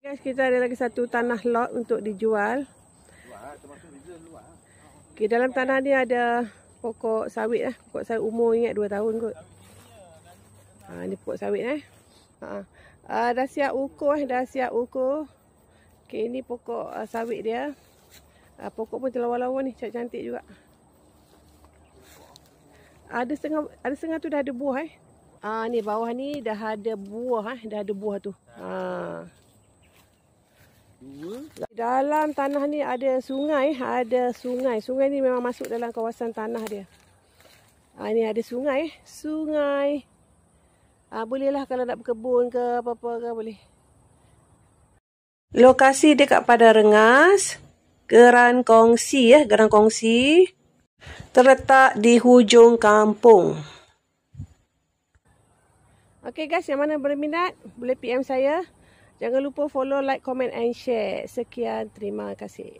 Guys, kita ada lagi satu tanah lot untuk dijual. Okay, dalam tanah ni ada pokok sawit lah. Pokok sawit umur ingat 2 tahun kot. Ni pokok sawit dah siap ukur dah siap ukur. Okay, ini pokok sawit dia. Pokok pun terlawa-lawa ni, cantik juga. Ada setengah tu dah ada buah ni bawah ni dah ada buah dah ada buah tu. Dalam tanah ni ada sungai, Sungai ni memang masuk dalam kawasan tanah dia. Ni ada sungai. Bolehlah kalau nak berkebun ke apa-apa ke boleh. Lokasi dekat Padang Rengas, Geran Kongsi Geran Kongsi. Terletak di hujung kampung. Okay guys, yang mana berminat boleh PM saya. Jangan lupa follow, like, comment and share. Sekian, terima kasih.